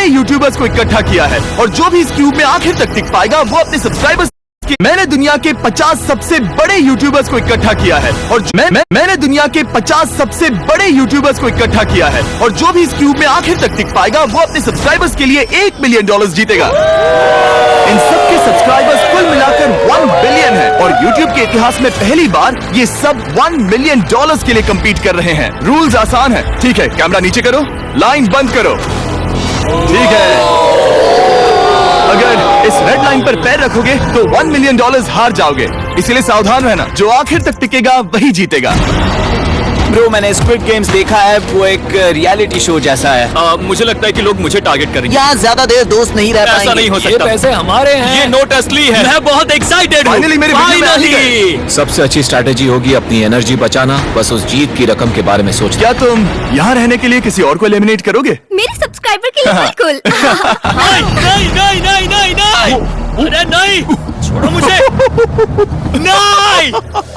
बड़े यूट्यूबर्स को इकट्ठा किया है और जो भी इस क्यूब में आखिर तक टिक पाएगा वो अपने सब्सक्राइबर्स मैंने दुनिया के 50 सबसे बड़े यूट्यूबर्स को इकट्ठा किया है और मैंने दुनिया के 50 सबसे बड़े यूट्यूबर्स को इकट्ठा किया है और जो भी इस क्यूब में आखिर तक टिक पाएगा वो अपने सब्सक्राइबर्स के लिए $1 मिलियन जीतेगा। इन सबके सब्सक्राइबर्स कुल मिलाकर 1 बिलियन है और YouTube के इतिहास में पहली बार ये सब $1 मिलियन के लिए कम्पीट कर रहे हैं। रूल्स आसान है, ठीक है? कैमरा नीचे करो, लाइन बंद करो, ठीक है? अगर इस रेड लाइन पर पैर रखोगे तो $1 मिलियन हार जाओगे, इसलिए सावधान रहना। जो आखिर तक टिकेगा वही जीतेगा। ब्रो, मैंने स्क्विड गेम्स देखा है, वो एक रियलिटी शो जैसा है। मुझे लगता है कि लोग मुझे टारगेट करेंगे। यहाँ ज्यादा देर दोस्त नहीं रह पाएंगे। ऐसा नहीं हो सकता। ये पैसे हमारे हैं। ये नोट असली है। मैं बहुत एक्साइटेड हूँ। फाइनली मेरी वीडियो में आ गए। सबसे अच्छी स्ट्रैटेजी होगी अपनी एनर्जी बचाना, बस उस जीत की रकम के बारे में सोचना। क्या तुम यहाँ रहने के लिए किसी और को एलिमिनेट करोगे? मेरे सब्सक्राइबर के लिए बिल्कुल। नहीं नहीं नहीं नहीं नहीं, अरे नहीं, छोड़ो मुझे। नहीं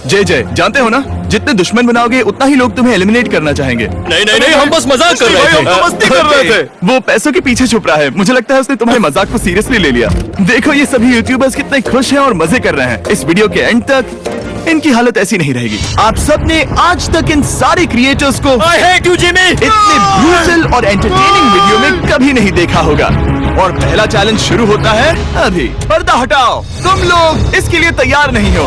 जय जानते हो ना, जितने दुश्मन बनाओगे उतना ही लोग तुम्हें एलिमिनेट करना चाहेंगे। नहीं नहीं नहीं, हम बस मजाक कर रहे थे। मस्ती कर रहे थे। वो पैसों के पीछे छुप रहा है। मुझे लगता है उसने तुम्हारे मजाक को सीरियसली ले लिया। देखो ये सभी यूट्यूबर्स कितने खुश हैं और मजे कर रहे हैं। इस वीडियो के एंड तक इनकी हालत ऐसी नहीं रहेगी। आप सबने आज तक इन सारे क्रिएटर्स को I hate you, Jimmy! इतने ब्रूटल और एंटरटेनिंग वीडियो में कभी नहीं देखा होगा। और पहला चैलेंज शुरू होता है अभी। पर्दा हटाओ, तुम लोग इसके लिए तैयार नहीं हो।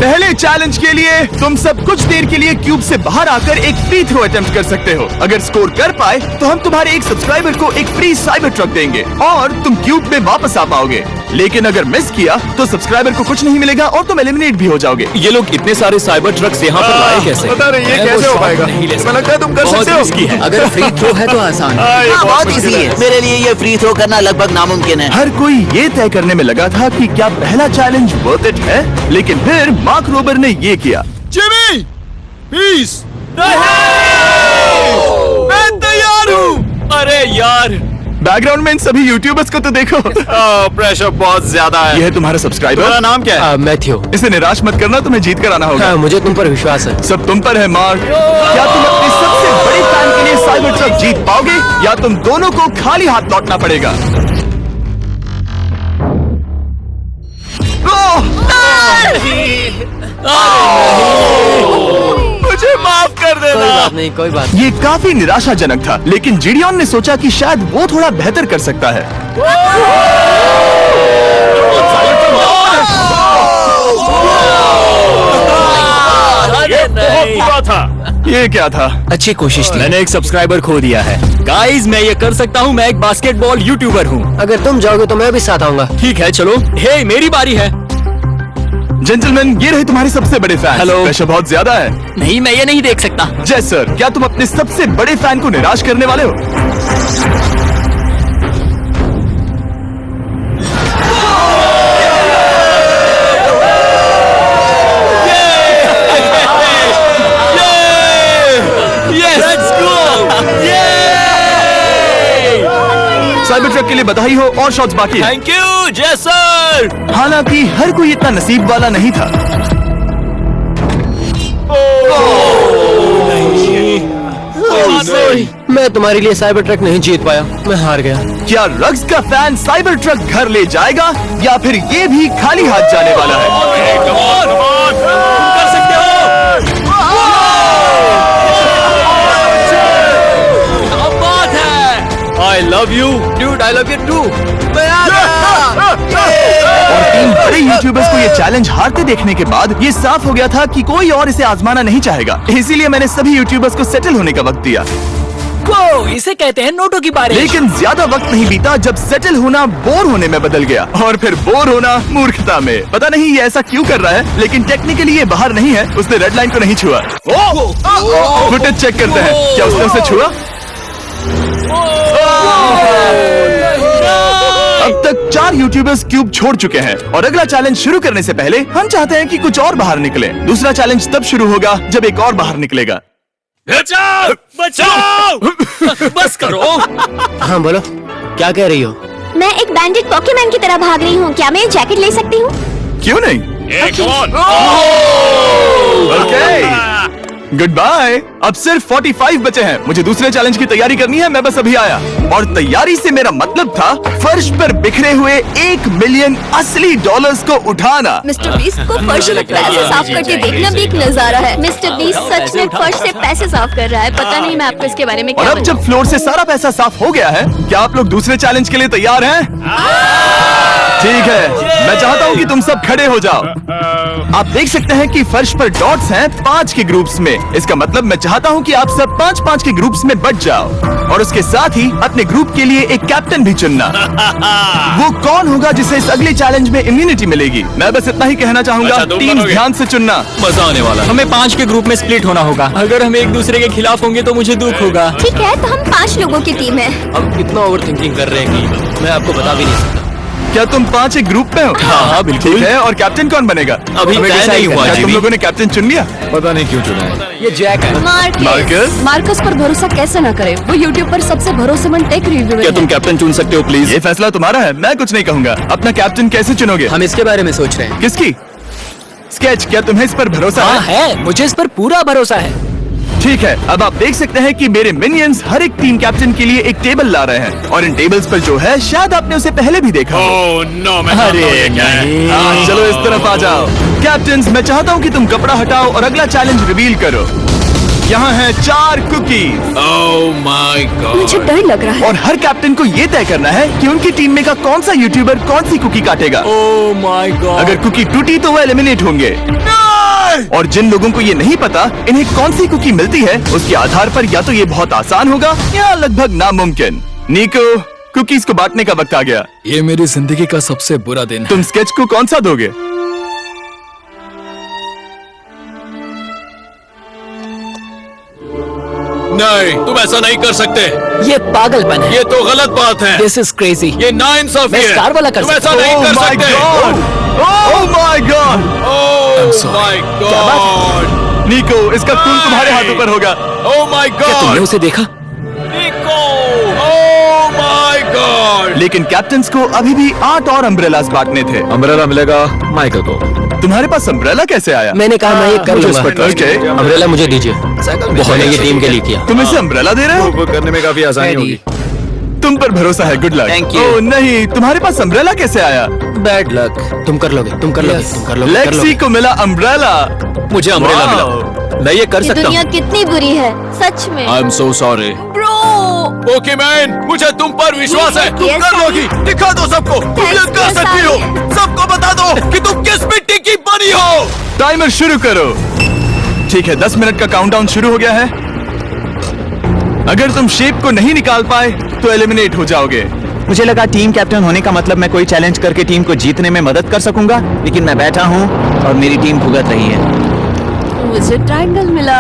पहले चैलेंज के लिए तुम सब कुछ देर के लिए क्यूब से बाहर आकर एक फ्री थ्रो अटेम्प्ट कर सकते हो। अगर स्कोर कर पाए तो हम तुम्हारे एक सब्सक्राइबर को एक फ्री साइबर ट्रक देंगे और तुम क्यूब में वापस आ पाओगे। लेकिन अगर मिस किया तो सब्सक्राइबर को कुछ नहीं मिलेगा और तुम एलिमिनेट भी हो जाओगे। ये लोग इतने सारे साइबर ट्रक्स यहाँ पर लाए कैसे? पता नहीं ये कैसे हो पाएगा। मुझे लगता है तुम कर सकते हो। अगर फ्री थ्रो है तो आसान है। बहुत इजी है। मेरे लिए ये फ्री थ्रो करना लगभग नामुमकिन है। हर कोई ये तय करने में लगा था कि क्या पहला चैलेंज वर्थ इट है, लेकिन फिर मार्क रोबर ने ये किया। Jimmy, please. मैं तैयार हूँ। अरे यार, बैकग्राउंड में इन सभी यूट्यूबर्स को तो देखो। प्रेशर बहुत ज्यादा है। ये है तुम्हारा सब्सक्राइबर। तुम्हारा नाम क्या है? मैथ्यू। इसे निराश मत करना, तुम्हें जीत कर आना होगा। मुझे तुम पर विश्वास है। सब तुम पर है मार्क। क्या तुम अपने सबसे बड़े फैन के लिए साइबर ट्रक जीत पाओगे या तुम दोनों को खाली हाथ लौटना पड़ेगा? मुझे माफ कर देना। कोई बात नहीं, कोई बात ये काफी निराशाजनक था, लेकिन जिडियन ने सोचा कि शायद वो थोड़ा बेहतर कर सकता है। ये क्या था? अच्छी कोशिश थी। मैंने एक सब्सक्राइबर खो दिया है। गाइस, मैं ये कर सकता हूँ। मैं एक बास्केटबॉल यूट्यूबर हूँ। अगर तुम जाओगे तो मैं भी साथ आऊंगा। ठीक है, चलो। हे, मेरी बारी है। जेंटलमैन, ये रहे तुम्हारे सबसे बड़े फैन। हेलो। प्रेशर बहुत ज्यादा है। नहीं, मैं ये नहीं देख सकता। जय सर, क्या तुम अपने सबसे बड़े फैन को निराश करने वाले हो? साइबर ट्रक के लिए बधाई हो और शॉट्स बाकी हैं। थैंक यू जय सर। हालांकि हर कोई इतना नसीब वाला नहीं था। मैं तुम्हारे लिए साइबर ट्रक नहीं जीत पाया, मैं हार गया। क्या रग्स का फैन साइबर ट्रक घर ले जाएगा या फिर ये भी खाली हाथ जाने वाला है? कर सकते हो। क्या बात है। I love you, dude. I love you too. और 3 बड़े यूट्यूबर्स को ये चैलेंज हारते देखने के बाद ये साफ हो गया था कि कोई और इसे आजमाना नहीं चाहेगा। इसीलिए मैंने सभी यूट्यूबर्स को सेटल होने का वक्त दिया। इसे कहते हैं नोटों की बारिश। लेकिन ज्यादा वक्त नहीं बीता जब सेटल होना बोर होने में बदल गया और फिर बोर होना मूर्खता में। पता नहीं ये ऐसा क्यों कर रहा है, लेकिन टेक्निकली ये बाहर नहीं है। उसने रेड लाइन को नहीं छुआ। फुटेज चेक करते हैं, क्या उसने उसे छुआ? अब तक 4 यूट्यूबर्स क्यूब छोड़ चुके हैं और अगला चैलेंज शुरू करने से पहले हम चाहते हैं कि कुछ और बाहर निकले। दूसरा चैलेंज तब शुरू होगा जब एक और बाहर निकलेगा। बचाओ, बचाओ। बस करो। हाँ बोलो, क्या कह रही हो? मैं एक बैंडिट पॉकीमैन की तरह भाग रही हूँ। क्या मैं ये जैकेट ले सकती हूँ? क्यों नहीं? एक और। ओके। Goodbye. अब सिर्फ 45 बचे हैं। मुझे दूसरे चैलेंज की तैयारी करनी है। मैं बस अभी आया। और तैयारी से मेरा मतलब था फर्श पर बिखरे हुए 1 मिलियन असली डॉलर्स को उठाना। मिस्टर बीस्ट को फर्श में पैसे साफ करके देखना भी एक नजारा है। मिस्टर बीस्ट सच में फर्श से पैसे साफ कर रहा है। पता नहीं मैं आपको इसके बारे में और क्या अब जब फ्लोर से सारा पैसा साफ हो गया है, क्या आप लोग दूसरे चैलेंज के लिए तैयार हैं? ठीक है, मैं चाहता हूँ कि तुम सब खड़े हो जाओ। आप देख सकते हैं कि फर्श पर डॉट्स हैं 5 के ग्रुप्स में। इसका मतलब मैं चाहता हूँ कि आप सब 5-5 के ग्रुप्स में बट जाओ और उसके साथ ही अपने ग्रुप के लिए एक कैप्टन भी चुनना। वो कौन होगा जिसे इस अगले चैलेंज में इम्यूनिटी मिलेगी? मैं बस इतना ही कहना चाहूंगा, अच्छा, तुम टीम करोगे? ध्यान से चुनना। मजा आने वाला। हमें 5 के ग्रुप में स्प्लिट होना होगा। अगर हम एक दूसरे के खिलाफ होंगे तो मुझे दुख होगा। ठीक है, तो हम 5 लोगों की टीम है। अब कितना ओवर थिंकिंग कर रहे हैं कि मैं आपको बता भी नहीं सकता। क्या तुम 5 एक ग्रुप में हो? हाँ, बिल्कुल। ठीक है, और कैप्टन कौन बनेगा? अभी हमें तय decide नहीं हुआ, करना है। तुम जीवी। लोगों ने कैप्टन चुन लिया? पता नहीं क्यों चुना है। ये जैक है। मार्कस? मार्कस पर भरोसा कैसे ना करे? वो यूट्यूब पर सबसे भरोसेमंद टेक रिव्यूअर क्या है। तुम कैप्टन चुन सकते हो प्लीज? ये फैसला तुम्हारा है, मैं कुछ नहीं कहूंगा। अपना कैप्टन कैसे चुनोगे? हम इसके बारे में सोच रहे हैं। किसकी? स्केच, क्या तुम्हें इस पर भरोसा हाँ है? है, मुझे इस पर पूरा भरोसा है। ठीक है, अब आप देख सकते हैं कि मेरे मिनियंस हर एक टीम कैप्टन के लिए एक टेबल ला रहे हैं और इन टेबल्स पर जो है शायद आपने उसे पहले भी देखा हो। अरे नहीं। हाँ, चलो इस तरफ आ जाओ। कैप्टन्स, मैं चाहता हूँ कि तुम कपड़ा हटाओ और अगला चैलेंज रिवील करो। यहाँ हैं 4 कुकीज मुझे डर लग रहा है। और हर कैप्टन को ये तय करना है कि उनकी टीम में का कौन सा यूट्यूबर कौन सी कुकी काटेगा। Oh my God. अगर कुकी टूटी तो वो एलिमिनेट होंगे। और जिन लोगों को ये नहीं पता इन्हें कौन सी कुकी मिलती है, उसके आधार पर या तो ये बहुत आसान होगा या लगभग नामुमकिन। निको, कुकीज को बांटने का वक्त आ गया। ये मेरी जिंदगी का सबसे बुरा दिन है। तुम स्केच को कौन सा दोगे? नहीं, तुम ऐसा नहीं कर सकते। ये पागलपन है। ये तो गलत बात है। This is crazy. ये नाइंसाफी मैं है। स्टार वाला कर तुम ऐसा सकता नहीं Oh कर my सकते। God! Oh my God! Oh my God! निको, इसका खून तुम्हारे हाथों पर होगा। Oh my तुमने God! उसे देखा? निको! Oh my God! लेकिन कैप्टन्स को अभी भी 8 और अम्ब्रेलास बांटने थे। अम्ब्रेला मिलेगा माइकल को। तुम्हारे पास अम्ब्रेला कैसे आया? मैंने कहा मैं ये कर मुझे इस लूंगा। पर trust Okay. है। अम्ब्रेला मुझे दीजिए। मैंने ये टीम के लिए किया। तुम इसे अम्ब्रेला दे रहे हो? वो करने में काफी आसानी होगी। तुम पर भरोसा है, गुड लक। Thank you. ओह नहीं, तुम्हारे पास अम्ब्रेला कैसे आया? Bad luck. तुम कर लोगे, तुम कर लोगे, तुम कर लोगे, कर लेक्सी लोगे। को मिला अम्ब्रेला। मुझे अम्ब्रेला Wow. मिला। मैं ये कर ये सकता दुनिया हूँ। कितनी बुरी है, सच में। I am so sorry. Bro, Pokemon, मुझे तुम पर विश्वास है। तुम Yes, कर sir. लोगी। दिखा दो सबको। तुम ये Thanks, कर sir. सकती हो। सबको बता दो कि तुम किस मिट्टी की बनी हो। टाइमर शुरू करो। ठीक है, 10 मिनट का काउंटडाउन शुरू हो गया है। अगर तुम शेप को नहीं निकाल पाए तो एलिमिनेट हो जाओगे। मुझे लगा टीम कैप्टन होने का मतलब मैं कोई चैलेंज करके टीम को जीतने में मदद कर सकूंगा, लेकिन मैं बैठा हूँ और मेरी टीम भुगत रही है। मुझे ट्रायंगल मिला।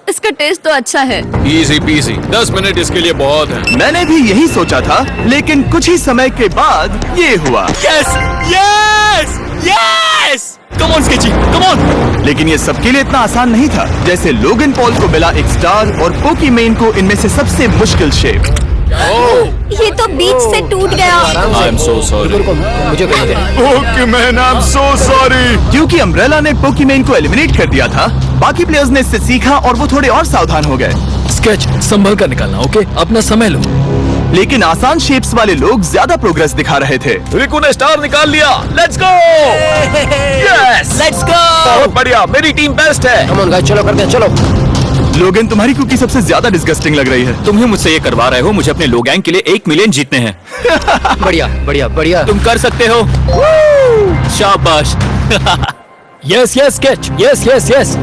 इसका टेस्ट तो अच्छा है। Easy PC. 10 मिनट इसके लिए बहुत है। मैंने भी यही सोचा था, लेकिन कुछ ही समय के बाद ये हुआ। Yes yes yes. Come on sketchy, come on. लेकिन ये सबके लिए इतना आसान नहीं था। जैसे लोगन पॉल को मिला एक स्टार और पोकीमेन को इनमें से सबसे मुश्किल शेप। ये तो बीच से टूट गया। आई एम सो सॉरी। मुझे कहीं दे। पोकीमेन, आई एम सो सॉरी। क्योंकि अम्ब्रेला ने पोकीमेन को एलिमिनेट कर दिया था, बाकी प्लेयर्स ने इससे सीखा और वो थोड़े और सावधान हो गए। स्केच संभल कर निकालना, ओके? अपना समय लो। लेकिन आसान शेप्स वाले लोग ज्यादा प्रोग्रेस दिखा रहे थे। रिकू ने स्टार निकाल लिया। Let's go. Yes, let's go. बहुत बढ़िया, मेरी टीम बेस्ट है। कम ऑन गाइस, चलो करते हैं, चलो। लोगन, तुम्हारी कुकी सबसे ज्यादा डिस्गस्टिंग लग रही है। तुम ही मुझसे ये करवा रहे हो। मुझे अपने लो गैंग के लिए 1 मिलियन जीतने हैं। बढ़िया बढ़िया बढ़िया। तुम कर सकते हो। शाबाश। Yes yes sketch. Yes yes yes.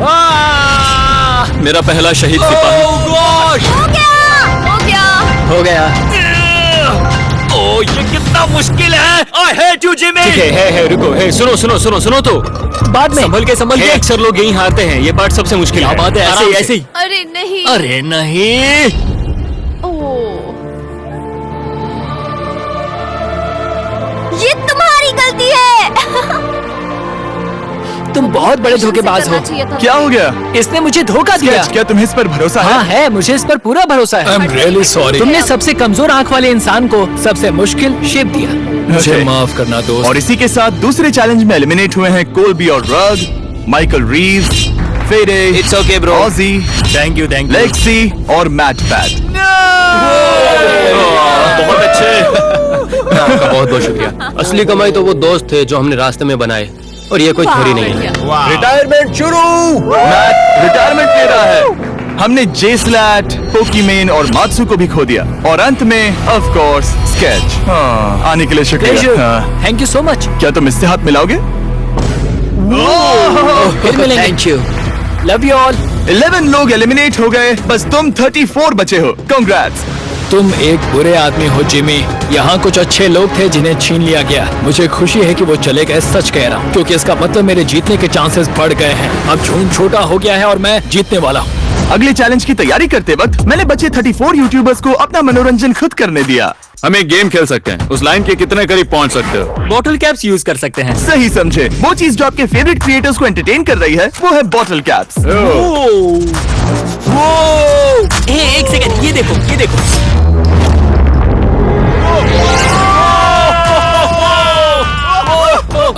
मेरा पहला शहीद सिपाही। हो गया। हो गया। ओह, ये कितना मुश्किल है। I hate you, Jimmy। ठीक है, रुको, सुनो सुनो सुनो सुनो तो। बाद में संभल के अक्सर लोग यही हारते हैं। ये पार्ट सबसे मुश्किल है। बात है, ऐसे ही ऐसे ही। अरे नहीं। अरे नहीं। ओह, ये तुम्हारी गलती है। तुम बहुत बड़े धोखेबाज हो। क्या हो गया? इसने मुझे धोखा दिया। स्केच, क्या तुम्हें इस पर भरोसा हाँ है? है, मुझे इस पर पूरा भरोसा आई है। Am really sorry. तुमने सबसे कमजोर आंख वाले इंसान को सबसे मुश्किल शेप दिया। मुझे Okay. माफ करना दोस्त। और इसी के साथ दूसरे चैलेंज में एलिमिनेट हुए हैं कोलबी और रग, माइकल रीव्स, फेरे, It's okay, bro. Ozzy, thank you Lexi और मैट पैट। बहुत अच्छे। आपका बहुत बहुत शुक्रिया। असली कमाई तो वो दोस्त थे जो हमने रास्ते में बनाए, और ये कोई थोड़ी नहीं है। रिटायरमेंट शुरू। मैट रिटायरमेंट ले रहा है। हमने जेस्लैट, पोकीमेन और मात्सु को भी खो दिया, और अंत में ऑफ कोर्स स्केच। आने के लिए शुक्रिया। Thank you so much. क्या तुम इससे हाथ मिलाओगे? फिर मिलेंगे। Thank you. Love you all. 11 लोग एलिमिनेट हो गए, बस तुम 34 बचे हो। कांग्रेट्स। तुम एक बुरे आदमी हो जिमी। यहाँ कुछ अच्छे लोग थे जिन्हें छीन लिया गया। मुझे खुशी है कि वो चले गए, सच कह रहा हूँ, क्योंकि इसका मतलब मेरे जीतने के चांसेस बढ़ गए हैं। अब झूठ छोटा हो गया है और मैं जीतने वाला हूँ। अगले चैलेंज की तैयारी करते वक्त मैंने बचे 34 यूट्यूबर्स को अपना मनोरंजन खुद करने दिया। हम एक गेम खेल सकते हैं। उस लाइन के कितने करीब पहुंच सकते हो? बॉटल कैप्स यूज कर सकते हैं। सही समझे। वो चीज जो आपके फेवरेट क्रिएटर्स को एंटरटेन कर रही है वो है बॉटल कैप्स। एक सेकंड, ये देखो, ये देखो।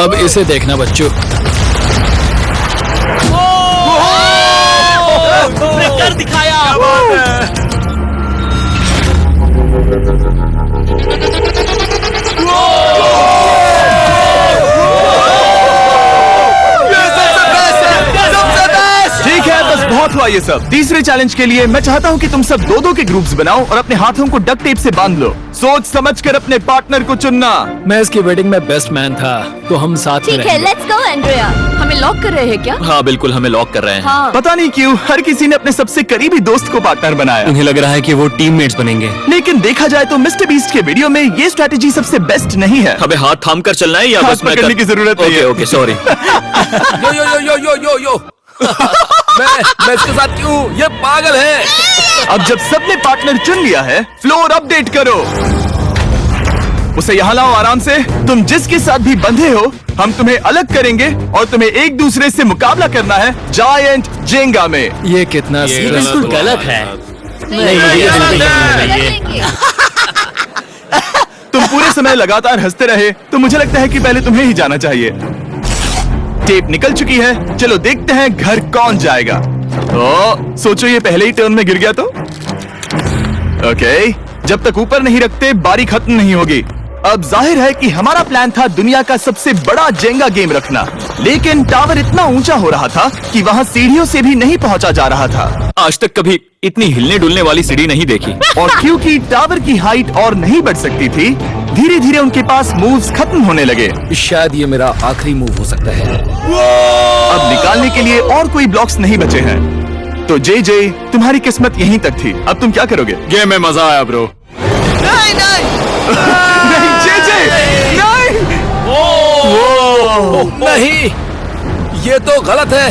अब इसे देखना बच्चों। कर दिखाया। ठीक है, बस बहुत हुआ ये सब। तीसरे चैलेंज के लिए मैं चाहता हूँ कि तुम सब दो के ग्रुप्स बनाओ और अपने हाथों को डक्ट टेप से बांध लो। सोच समझकर अपने पार्टनर को चुनना। मैं इसकी वेडिंग में बेस्ट मैन था, तो हम साथ में ठीक है, लेट्स गो एंड्रिया। हमें लॉक कर रहे हैं क्या? हाँ बिल्कुल, हमें लॉक कर रहे हैं। हाँ। पता नहीं क्यों हर किसी ने अपने सबसे करीबी दोस्त को पार्टनर बनाया। उन्हें लग रहा है कि वो टीममेट्स बनेंगे। लेकिन देखा जाए तो मिस्टर बीस्ट के वीडियो में ये स्ट्रेटेजी सबसे बेस्ट नहीं है। हमें हाथ थाम कर चलना है या हाथ बस मैं पकड़ने की जरूरत नहीं है। Okay sorry. Yo yo yo yo yo yo yo. मैं इसके साथ क्यों? ये पागल है। अब जब सबने पार्टनर चुन लिया है, फ्लोर अपडेट करो। उसे यहाँ लाओ आराम से। तुम जिसके साथ भी बंधे हो, हम तुम्हें अलग करेंगे और तुम्हें एक दूसरे से मुकाबला करना है जायंट जेंगा में। ये कितना बिल्कुल गलत है। तुम पूरे समय लगातार हंसते रहे, तो मुझे लगता है कि पहले तुम्हें ही जाना चाहिए। टेप निकल चुकी है, चलो देखते हैं घर कौन जाएगा। ओ, सोचो ये पहले ही टर्न में गिर गया तो। ओके, जब तक ऊपर नहीं रखते बारी खत्म नहीं होगी। अब जाहिर है कि हमारा प्लान था दुनिया का सबसे बड़ा जेंगा गेम रखना, लेकिन टावर इतना ऊंचा हो रहा था कि वहाँ सीढ़ियों से भी नहीं पहुँचा जा रहा था। आज तक कभी इतनी हिलने डुलने वाली सीढ़ी नहीं देखी। और क्योंकि टावर की हाइट और नहीं बढ़ सकती थी, धीरे धीरे उनके पास मूव्स खत्म होने लगे। शायद ये मेरा आखिरी मूव हो सकता है। अब निकालने के लिए और कोई ब्लॉक्स नहीं बचे हैं। तो जे तुम्हारी किस्मत यहीं तक थी। अब तुम क्या करोगे? गेम में मजा आया ब्रो। नहीं जे नहीं। नहीं, ये तो गलत है।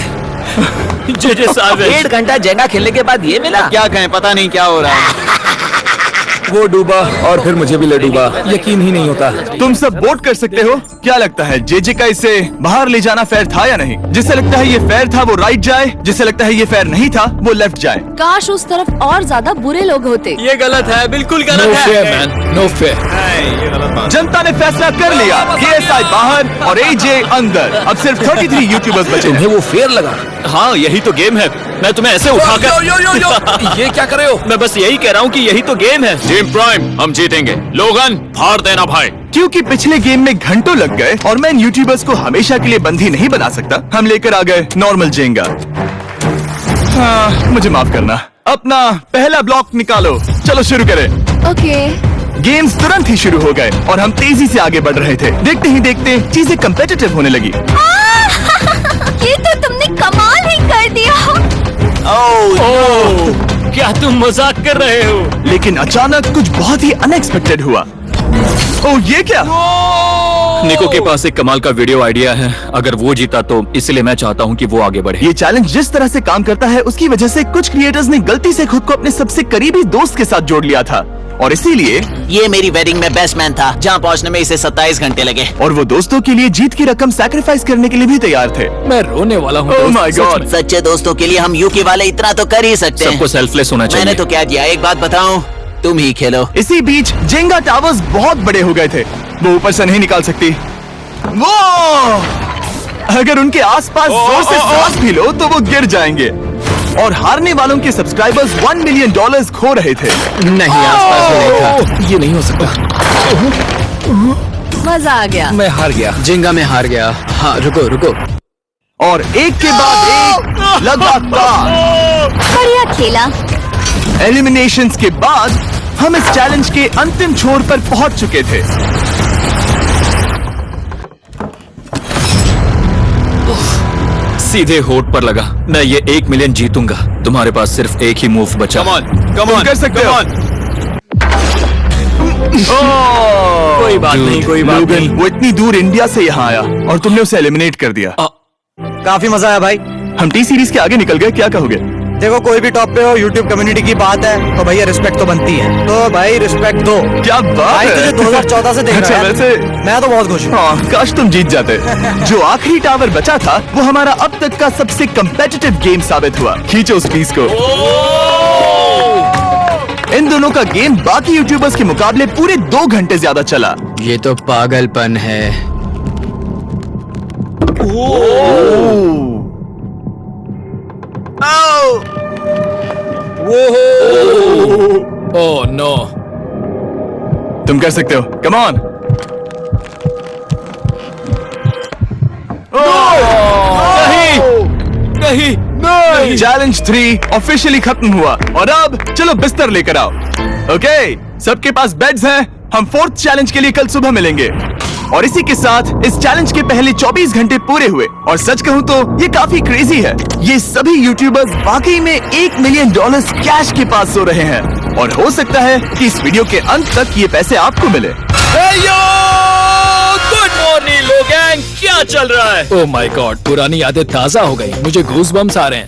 जे साहब 1.5 घंटा जेंगा खेलने के बाद ये मिला। क्या कहें, पता नहीं क्या हो रहा है। वो डूबा और फिर मुझे भी ले डूबा। यकीन ही नहीं होता। तुम सब वोट कर सकते हो। क्या लगता है जे का इसे बाहर ले जाना फेयर था या नहीं? जिसे लगता है ये फेयर था वो राइट जाए, जिसे लगता है ये फेयर नहीं था वो लेफ्ट जाए। काश उस तरफ और ज्यादा बुरे लोग होते। ये गलत है, बिल्कुल गलत नो है। Fair man, no fair. जनता ने फैसला कर लिया। KSI बाहर और AJ अंदर। अब सिर्फ 33 यूट्यूबर्स बचे तुम्हें हैं। वो फेयर लगा? हाँ यही तो गेम है। मैं तुम्हें ऐसे उठाकर यो यो यो यो। ये क्या कर रहे हो? मैं बस यही कह रहा हूँ कि यही तो गेम है। टीम प्राइम, हम जीतेंगे। लोगन, फाड़ देना भाई। क्योंकि पिछले गेम में घंटों लग गए और मैं इन यूट्यूबर्स को हमेशा के लिए बंदी नहीं बना सकता, हम लेकर आ गए नॉर्मल जेंगा। हाँ, मुझे माफ करना। अपना पहला ब्लॉक निकालो। चलो शुरू करें। ओके। गेम्स तुरंत ही शुरू हो गए और हम तेजी से आगे बढ़ रहे थे। देखते ही देखते चीजें कंपेटिटिव होने लगी। ये तो तुमने कमाल ही कर दिया। क्या तुम मजाक कर रहे हो? लेकिन अचानक कुछ बहुत ही अनएक्सपेक्टेड हुआ। ओह, ये क्या? निको के पास एक कमाल का वीडियो आइडिया है। अगर वो जीता तो इसलिए मैं चाहता हूँ कि वो आगे बढ़े। ये चैलेंज जिस तरह से काम करता है उसकी वजह से कुछ क्रिएटर्स ने गलती से खुद को अपने सबसे करीबी दोस्त के साथ जोड़ लिया था, और इसीलिए ये मेरी वेडिंग में बेस्ट मैन था, जहाँ पहुँचने में इसे 27 घंटे लगे। और वो दोस्तों के लिए जीत की रकम सैक्रिफाइस करने के लिए भी तैयार थे। मैं रोने वाला हूँ। Oh my God. सच्चे दोस्तों के लिए हम यूके वाले इतना तो कर ही सकते हैं। सबको सेल्फलेस होना चाहिए। मैंने तो क्या दिया, एक बात बताऊं, तुम ही खेलो। इसी बीच जेंगा टावर्स बहुत बड़े हो गए थे, वो ऊपर से नहीं निकाल सकती। वो अगर उनके आसपास जोर से सांस भी लो तो वो गिर जाएंगे। और हारने वालों के सब्सक्राइबर्स $1 मिलियन खो रहे थे। नहीं, आसपास भी नहीं था। ये नहीं हो सकता। मजा आ गया। मैं हार गया। जिंगा में हार गया। हाँ, रुको। और एक के बाद एक लगातार बढ़िया खेला। एलिमिनेशंस के बाद हम इस चैलेंज के अंतिम छोर पर पहुंच चुके थे। सीधे होठ पर लगा। मैं ये 1 मिलियन जीतूंगा। तुम्हारे पास सिर्फ एक ही मूव बचा। तुम कर सकते हो। कोई बात नहीं, कोई बात लोगन, नहीं। वो इतनी दूर इंडिया से यहाँ आया और तुमने उसे एलिमिनेट कर दिया। काफी मजा आया भाई। हम टी सीरीज के आगे निकल गए, क्या कहोगे? देखो, कोई भी टॉप पे हो, YouTube कम्युनिटी की बात है तो भैया रिस्पेक्ट तो बनती है। तो भाई रिस्पेक्ट दो। क्या बात भाई है। तुझे 2014 से देख अच्छा, रहा है। वैसे मैं तो बहुत खुश हूँ। हाँ, काश तुम जीत जाते। जो आखिरी टावर बचा था वो हमारा अब तक का सबसे कम्पेटिटिव गेम साबित हुआ। खींचो उस पीस को। इन दोनों का गेम बाकी यूट्यूबर्स के मुकाबले पूरे 2 घंटे ज्यादा चला। ये तो पागलपन है। Oh no. तुम कर सकते हो, कम ऑन। नहीं। चैलेंज 3 ऑफिशियली खत्म हुआ और अब चलो बिस्तर लेकर आओ। ओके, सबके पास बेड्स हैं। हम 4th चैलेंज के लिए कल सुबह मिलेंगे। और इसी के साथ इस चैलेंज के पहले 24 घंटे पूरे हुए। और सच कहूं तो ये काफी क्रेजी है। ये सभी यूट्यूबर्स वाकई में $1 मिलियन कैश के पास सो रहे हैं। और हो सकता है कि इस वीडियो के अंत तक ये पैसे आपको मिले। गुड मॉर्निंग लोगैंग, क्या चल रहा है? ओह माय गॉड, पुरानी यादें ताजा हो गई। मुझे गूज़बम्स आ रहे हैं।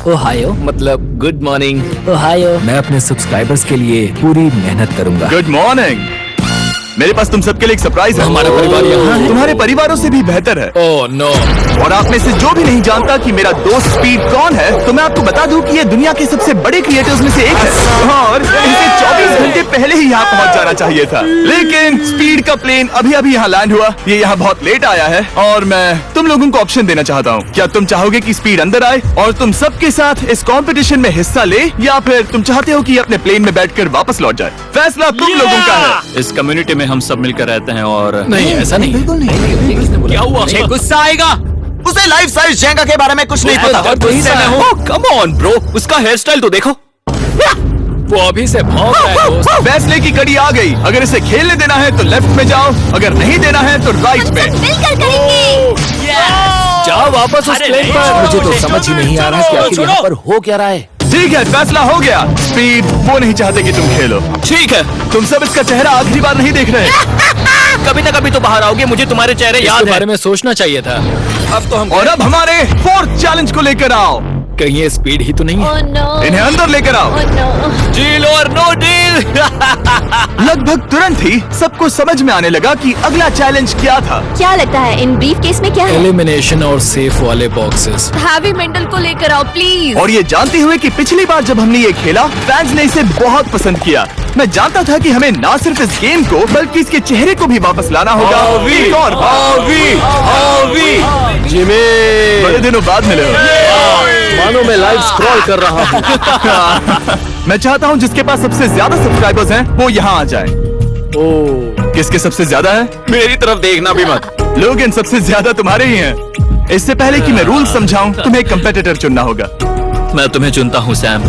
ओहायो मतलब गुड मॉर्निंग। ओहायो। मैं अपने सब्सक्राइबर्स के लिए पूरी मेहनत करूंगा। Good morning. मेरे पास तुम सबके लिए एक सरप्राइज है। हमारा परिवार यहाँ है। तुम्हारे परिवारों से भी बेहतर है। Oh no. और आप में से जो भी नहीं जानता कि मेरा दोस्त स्पीड कौन है, तो मैं आपको बता दूं कि ये दुनिया के सबसे बड़े क्रिएटर्स में से एक है। और इसे 24 घंटे पहले ही यहाँ पहुँच जाना चाहिए था। लेकिन स्पीड का प्लेन अभी अभी यहाँ लैंड हुआ। ये यहाँ बहुत लेट आया है और मैं तुम लोगों को ऑप्शन देना चाहता हूँ। क्या तुम चाहोगे कि स्पीड अंदर आए और तुम सबके साथ इस कंपटीशन में हिस्सा ले, या फिर तुम चाहते हो कि अपने प्लेन में बैठकर वापस लौट जाए? फैसला तुम लोगों का है। इस कम्युनिटी में हम सब मिलकर रहते हैं और नहीं, ऐसा नहीं। बिल्कुल नहीं। क्या हुआ? गुस्सा आएगा। उसे लाइफ साइज जेंगा के बारे में कुछ नहीं पता। कम ऑन ब्रो, उसका हेयर स्टाइल तो देखो। वो अभी से भौंक रहा है दोस्त। फैसले की कड़ी आ गई। अगर इसे खेलने देना है तो लेफ्ट में जाओ, अगर नहीं देना है तो राइट में। मिलकर करेंगे। जाओ वापस उस प्लेन पर। मुझे तो समझ ही नहीं आ रहा कि आखिर यहाँ पर हो क्या रहा है। ठीक है, फैसला हो गया। स्पीड वो नहीं चाहते कि तुम खेलो। ठीक है, तुम सब इसका चेहरा आखिरी बार नहीं देख रहे। कभी ना कभी तो बाहर आओगे, मुझे तुम्हारे चेहरे याद इसके है। बारे में सोचना चाहिए था। अब तो हम और अब हमारे 4th चैलेंज को लेकर आओ। कहीं ये स्पीड ही तो नहीं है। Oh no. इन्हें अंदर लेकर आओ। Oh no. डील और नो डील। लगभग तुरंत ही सबको समझ में आने लगा कि अगला चैलेंज क्या था। क्या लगता है इन ब्रीफ केस में क्या है? एलिमिनेशन और सेफ वाले बॉक्सेस। हैवी मेंटल को लेकर आओ प्लीज। और ये जानते हुए कि पिछली बार जब हमने ये खेला फैंस ने इसे बहुत पसंद किया। मैं जानता था कि हमें ना सिर्फ इस गेम को बल्कि इसके चेहरे को भी वापस लाना होगा। एक और बार। जिमी, बड़े दिनों बाद मिले हो। मानो मैं लाइव स्क्रॉल कर रहा हूँ। मैं चाहता हूँ जिसके पास सबसे ज्यादा सब्सक्राइबर्स हैं वो यहाँ आ जाए। किसके सबसे ज्यादा है? मेरी तरफ देखना भी मत। लोगन सबसे ज्यादा तुम्हारे ही हैं। इससे पहले कि मैं रूल समझाऊं तुम्हें एक कंपेटिटर चुनना होगा। मैं तुम्हें चुनता हूँ सैम।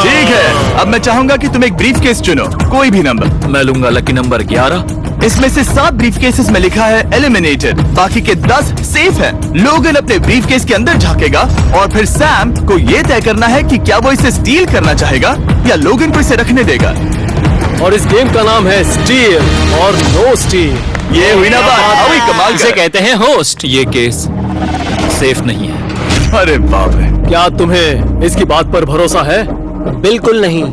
ठीक है, अब मैं चाहूंगा कि तुम एक ब्रीफ केस चुनो, कोई भी नंबर। मैं लूंगा लकी नंबर 11। इसमें से 7 ब्रीफ केसेस में लिखा है एलिमिनेटेड, बाकी के 10 सेफ हैं। लोगन अपने ब्रीफ केस के अंदर झांकेगा और फिर सैम को ये तय करना है कि क्या वो इसे स्टील करना चाहेगा या लोगन को इसे रखने देगा। और इस गेम का नाम है स्टील और नो स्टील। ये हुई ना बात, हावी कमाल इसे का। कहते हैं होस्ट। ये केस सेफ नहीं है। अरे बाप रे। क्या तुम्हें इसकी बात पर भरोसा है? बिल्कुल नहीं।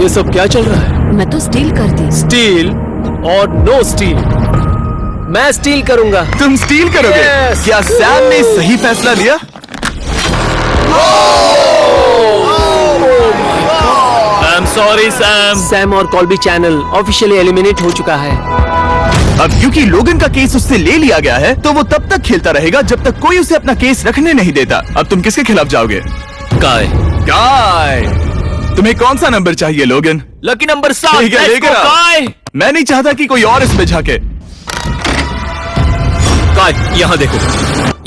ये सब क्या चल रहा है? मैं तो स्टील कर दी। स्टील और नो स्टील। मैं स्टील करूंगा। तुम स्टील करोगे? Yes. क्या सैम ने सही फैसला लिया? I am sorry Sam. Sam और कॉल्बी चैनल ऑफिशियली एलिमिनेट हो चुका है। अब क्योंकि लोगन का केस उससे ले लिया गया है तो वो तब तक खेलता रहेगा जब तक कोई उसे अपना केस रखने नहीं देता। अब तुम किसके खिलाफ जाओगे? काय। काय। तुम्हें कौन सा नंबर चाहिए लोगन? Lucky number 7। ठीक है, लेकर आओ। काय। मैं नहीं चाहता कि कोई और इसमें झाके। काय, यहाँ देखो,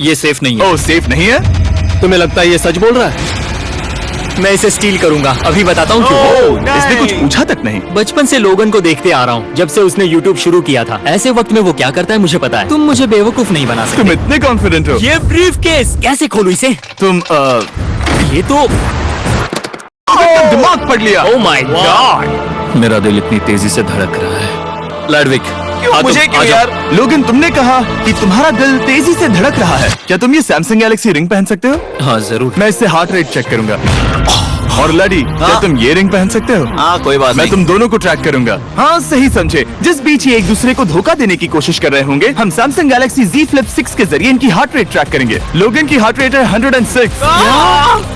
ये सेफ नहीं है। ओह, सेफ नहीं है? तुम्हें लगता है ये सच बोल रहा है? मैं इसे स्टील करूंगा, अभी बताता हूँ क्यों। इसने कुछ पूछा तक नहीं। बचपन से लोगन को देखते आ रहा हूँ, जब से उसने YouTube शुरू किया था। ऐसे वक्त में वो क्या करता है मुझे पता है। तुम मुझे बेवकूफ नहीं बना तुम सकते। इतने कॉन्फिडेंट हो? ये ब्रीफ केस कैसे खोलूं इसे? तुम ये तो दिमाग पढ़ लिया। Oh my God. मेरा दिल इतनी तेजी से धड़क रहा है। लैडविक, मुझे क्यों यार? लोगन, तुमने कहा कि तुम्हारा दिल तेजी से धड़क रहा है। क्या तुम ये सैमसंग गैलेक्सी रिंग पहन सकते हो? हाँ जरूर। मैं इससे हार्ट रेट चेक करूंगा। और लड़ी, क्या तुम ये रिंग पहन सकते हो? हाँ, कोई बात मैं नहीं। तुम दोनों को ट्रैक करूंगा। हाँ, सही समझे। जिस बीच ये एक दूसरे को धोखा देने की कोशिश कर रहे होंगे, हम सैमसंग गैलेक्सी Z Flip 6 के जरिए इनकी हार्ट रेट ट्रैक करेंगे। लोगन की हार्ट रेट है 106,